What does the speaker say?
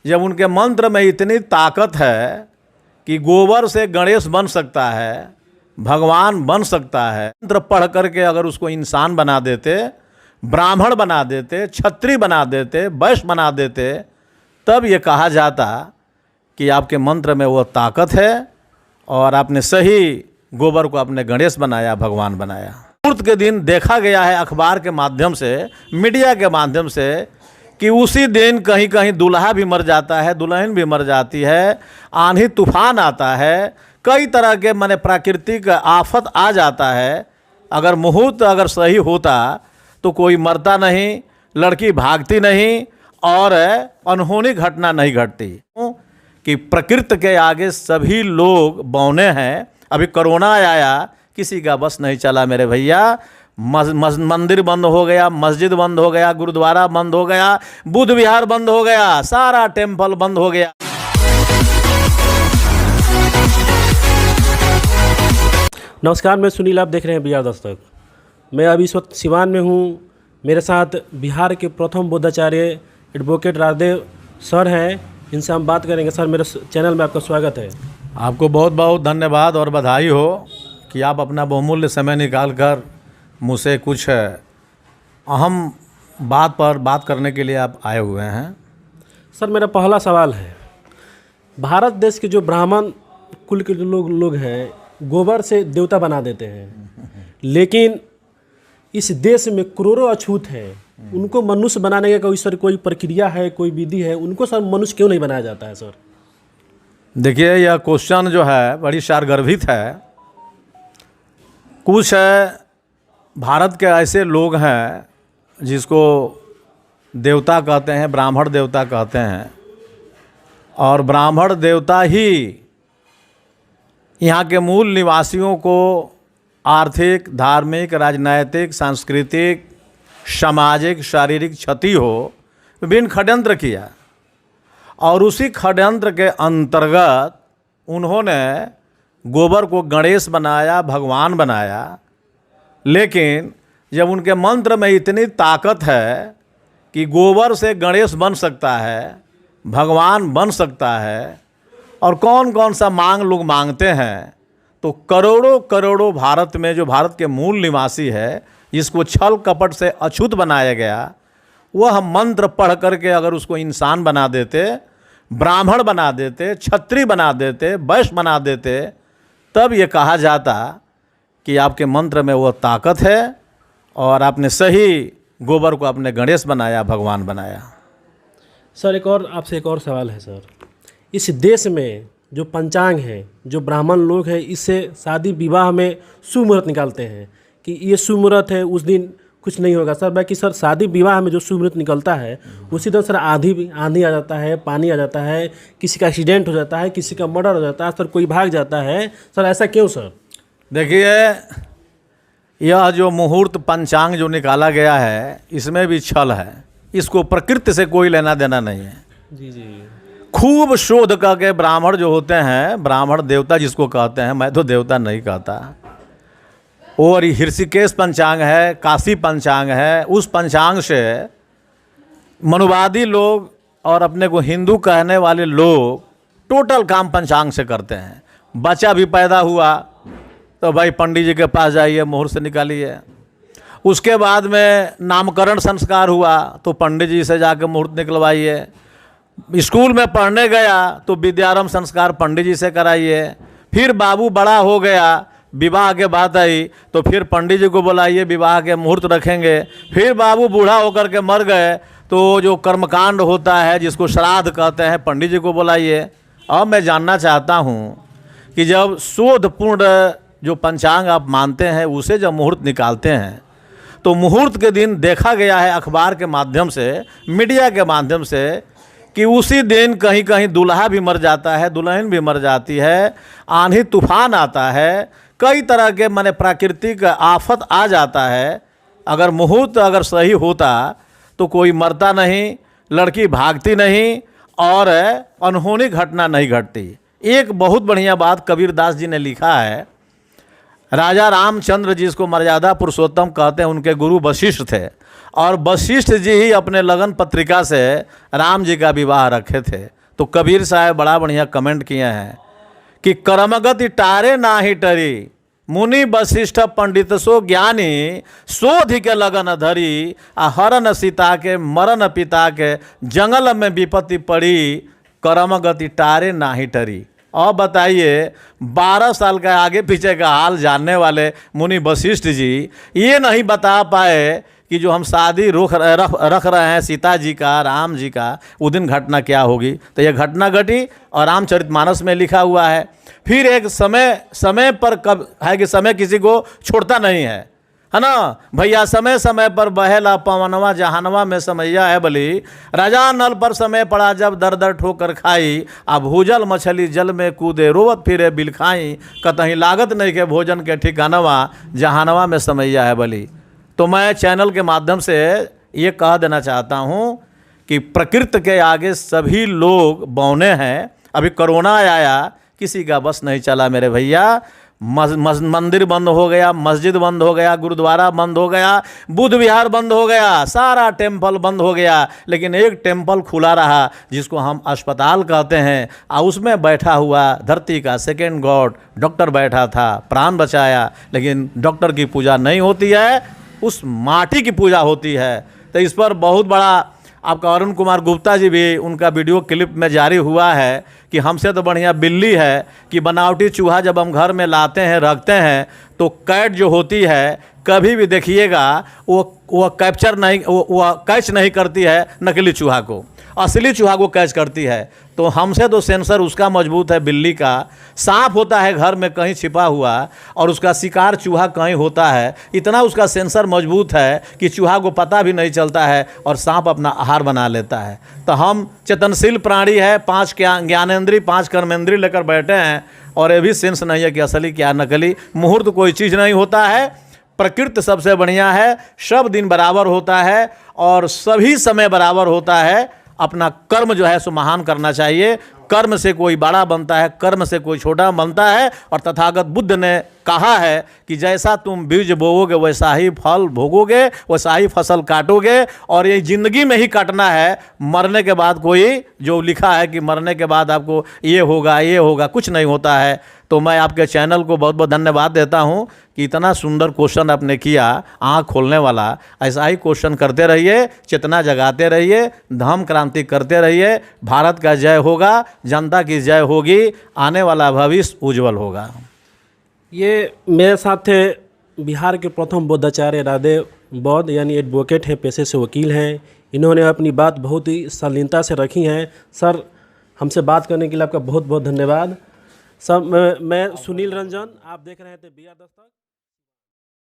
जब उनके मंत्र में इतनी ताकत है कि गोबर से गणेश बन सकता है, भगवान बन सकता है, मंत्र पढ़ करके अगर उसको इंसान बना देते, ब्राह्मण बना देते, क्षत्रिय बना देते, वैश्य बना देते, तब ये कहा जाता कि आपके मंत्र में वो ताकत है और आपने सही गोबर को आपने गणेश बनाया, भगवान बनाया। मुहूर्त के दिन देखा गया है अखबार के माध्यम से, मीडिया के माध्यम से, कि उसी दिन कहीं कहीं दूल्हा भी मर जाता है, दुल्हन भी मर जाती है, आंधी तूफान आता है, कई तरह के माने प्राकृतिक आफत आ जाता है। अगर मुहूर्त अगर सही होता तो कोई मरता नहीं, लड़की भागती नहीं और अनहोनी घटना नहीं घटती। कि प्रकृति के आगे सभी लोग बौने हैं। अभी कोरोना आया, किसी का बस नहीं चला मेरे भैया। मंदिर बंद हो गया, मस्जिद बंद हो गया, गुरुद्वारा बंद हो गया, बुद्ध विहार बंद हो गया, सारा टेम्पल बंद हो गया। नमस्कार, मैं सुनील, आप देख रहे हैं बिहार दस्तक। मैं अभी इस वक्त सिवान में हूँ। मेरे साथ बिहार के प्रथम बौद्धाचार्य एडवोकेट राजदेव सर हैं, इनसे हम बात करेंगे। सर, मेरे चैनल में आपका स्वागत है। आपको बहुत बहुत धन्यवाद और बधाई हो कि आप अपना बहुमूल्य समय निकाल कर मुझसे कुछ अहम बात पर बात करने के लिए आप आए हुए हैं। सर, मेरा पहला सवाल है, भारत देश के जो ब्राह्मण कुल के जो लोग हैं, गोबर से देवता बना देते हैं, लेकिन इस देश में करोड़ों अछूत हैं। उनको मनुष्य बनाने का कोई प्रक्रिया है, कोई विधि है? उनको सर मनुष्य क्यों नहीं बनाया जाता है? सर देखिए, यह क्वेश्चन जो है बड़ी सारगर्भित है। कुछ भारत के ऐसे लोग हैं जिसको देवता कहते हैं, ब्राह्मण देवता कहते हैं, और ब्राह्मण देवता ही यहाँ के मूल निवासियों को आर्थिक, धार्मिक, राजनैतिक, सांस्कृतिक, सामाजिक, शारीरिक क्षति हो, विभिन्न षड्यंत्र किया। और उसी षड्यंत्र के अंतर्गत उन्होंने गोबर को गणेश बनाया, भगवान बनाया। लेकिन जब उनके मंत्र में इतनी ताकत है कि गोबर से गणेश बन सकता है, भगवान बन सकता है, और कौन कौन सा मांग लोग मांगते हैं, तो करोड़ों करोड़ों भारत में जो भारत के मूल निवासी है, जिसको छल कपट से अछूत बनाया गया, वह मंत्र पढ़ करके अगर उसको इंसान बना देते, ब्राह्मण बना देते, क्षत्रिय बना देते, वैश्य बना देते, तब ये कहा जाता कि आपके मंत्र में वो ताकत है और आपने सही गोबर को आपने गणेश बनाया, भगवान बनाया। सर, आपसे एक और सवाल है। सर, इस देश में जो पंचांग है, जो ब्राह्मण लोग हैं, इससे शादी विवाह में शुभ मुहूर्त निकालते हैं कि ये शुभ मुहूर्त है, उस दिन कुछ नहीं होगा। सर, बाकी सर शादी विवाह में जो शुभ मुहूर्त निकलता है, उसी तरह सर आंधी आ जाता है, पानी आ जाता है, किसी का एक्सीडेंट हो जाता है, किसी का मर्डर हो जाता है, सर कोई भाग जाता है। सर, ऐसा क्यों? सर देखिए, यह जो मुहूर्त पंचांग जो निकाला गया है, इसमें भी छल है। इसको प्रकृति से कोई लेना देना नहीं है। जी। खूब शोध करके ब्राह्मण जो होते हैं, ब्राह्मण देवता जिसको कहते हैं, मैं तो देवता नहीं कहता, और ऋषिकेश पंचांग है, काशी पंचांग है, उस पंचांग से मनुवादी लोग और अपने को हिंदू कहने वाले लोग टोटल काम पंचांग से करते हैं। बच्चा भी पैदा हुआ तो भाई पंडित जी के पास जाइए, मुहूर्त से निकालिए। उसके बाद में नामकरण संस्कार हुआ तो पंडित जी से जाकर मुहूर्त निकलवाइए। स्कूल में पढ़ने गया तो विद्यारंभ संस्कार पंडित जी से कराइए। फिर बाबू बड़ा हो गया, विवाह के बात आई तो फिर पंडित जी को बुलाइए, विवाह के मुहूर्त रखेंगे। फिर बाबू बूढ़ा होकर के मर गए तो जो कर्मकांड होता है, जिसको श्राद्ध कहते हैं, पंडित जी को बुलाइए। अब मैं जानना चाहता हूँ कि जब शोधपूर्ण जो पंचांग आप मानते हैं, उसे जब मुहूर्त निकालते हैं, तो मुहूर्त के दिन देखा गया है अखबार के माध्यम से, मीडिया के माध्यम से, कि उसी दिन कहीं कहीं दूल्हा भी मर जाता है, दुल्हन भी मर जाती है, आंधी तूफान आता है, कई तरह के माने प्राकृतिक आफत आ जाता है। अगर मुहूर्त अगर सही होता तो कोई मरता नहीं, लड़की भागती नहीं और अनहोनी घटना नहीं घटती। एक बहुत बढ़िया बात कबीरदास जी ने लिखा है। राजा रामचंद्र जिसको मर्यादा पुरुषोत्तम कहते हैं, उनके गुरु वशिष्ठ थे, और वशिष्ठ जी ही अपने लगन पत्रिका से राम जी का विवाह रखे थे। तो कबीर साहब बड़ा बढ़िया कमेंट किए हैं कि कर्मगति टारे ना ही टरी, मुनि वशिष्ठ पंडित सो ज्ञानी, शोध के लगन धरी, आ हरन सीता के मरन पिता के, जंगल में विपत्ति पड़ी, कर्मगति टारे ना ही टरी। अब बताइए 12 साल का आगे पीछे का हाल जानने वाले मुनि वशिष्ठ जी ये नहीं बता पाए कि जो हम शादी रख रहे हैं सीता जी का, राम जी का, उस दिन घटना क्या होगी। तो यह घटना घटी और रामचरितमानस में लिखा हुआ है। फिर एक समय पर कब है कि समय किसी को छोड़ता नहीं है ना भैया। समय समय पर बहेला पवनवा, जहानवा में समैया है बली, राजा नल पर समय पड़ा जब दर दर ठोकर खाई, अब भूजल मछली जल में कूदे रोवत फिरे बिल खाई, कतहीं लागत नहीं के भोजन के ठिकानवा, जहानवा में समैया है बली। तो मैं चैनल के माध्यम से ये कह देना चाहता हूँ कि प्रकृति के आगे सभी लोग बौने हैं। अभी कोरोना आया, किसी का बस नहीं चला मेरे भैया। मंदिर बंद हो गया, मस्जिद बंद हो गया, गुरुद्वारा बंद हो गया, बुद्ध विहार बंद हो गया, सारा टेम्पल बंद हो गया, लेकिन एक टेम्पल खुला रहा जिसको हम अस्पताल कहते हैं। और उसमें बैठा हुआ धरती का सेकेंड गॉड डॉक्टर बैठा था, प्राण बचाया। लेकिन डॉक्टर की पूजा नहीं होती है, उस माटी की पूजा होती है। तो इस पर बहुत बड़ा आपका अरुण कुमार गुप्ता जी भी, उनका वीडियो क्लिप में जारी हुआ है कि हमसे तो बढ़िया बिल्ली है कि बनावटी चूहा जब हम घर में लाते हैं रखते हैं तो कैट जो होती है कभी भी देखिएगा वो कैप्चर नहीं, वो कैच नहीं करती है नकली चूहा को, असली चूहा को कैच करती है। तो हमसे तो सेंसर उसका मजबूत है बिल्ली का। सांप होता है घर में कहीं छिपा हुआ और उसका शिकार चूहा कहीं होता है, इतना उसका सेंसर मजबूत है कि चूहा को पता भी नहीं चलता है और सांप अपना आहार बना लेता है। तो हम चेतनशील प्राणी है, 5 ज्ञानेंद्री 5 कर्मेंद्री लेकर बैठे हैं और ये भी सेंस नहीं है कि असली क्या नकली। मुहूर्त कोई चीज़ नहीं होता है, प्रकृति सबसे बढ़िया है, सब दिन बराबर होता है और सभी समय बराबर होता है। अपना कर्म जो है सो महान करना चाहिए। कर्म से कोई बड़ा बनता है, कर्म से कोई छोटा बनता है। और तथागत बुद्ध ने कहा है कि जैसा तुम बीज बोओगे वैसा ही फल भोगोगे, वैसा ही फसल काटोगे। और ये ज़िंदगी में ही काटना है, मरने के बाद कोई जो लिखा है कि मरने के बाद आपको ये होगा, कुछ नहीं होता है। तो मैं आपके चैनल को बहुत बहुत धन्यवाद देता हूँ कि इतना सुंदर क्वेश्चन आपने किया, आँख खोलने वाला। ऐसा ही क्वेश्चन करते रहिए, चेतना जगाते रहिए, धर्म क्रांति करते रहिए। भारत का जय होगा, जनता की जय होगी, आने वाला भविष्य उज्जवल होगा। ये मेरे साथ थे बिहार के प्रथम बौद्धाचार्य राधेव बौद्ध, यानी एडवोकेट है, पेशे से वकील हैं। इन्होंने अपनी बात बहुत ही शालीनता से रखी है। सर, हमसे बात करने के लिए आपका बहुत बहुत धन्यवाद। सब मैं सुनील रंजन, आप देख रहे थे BR दस्तक।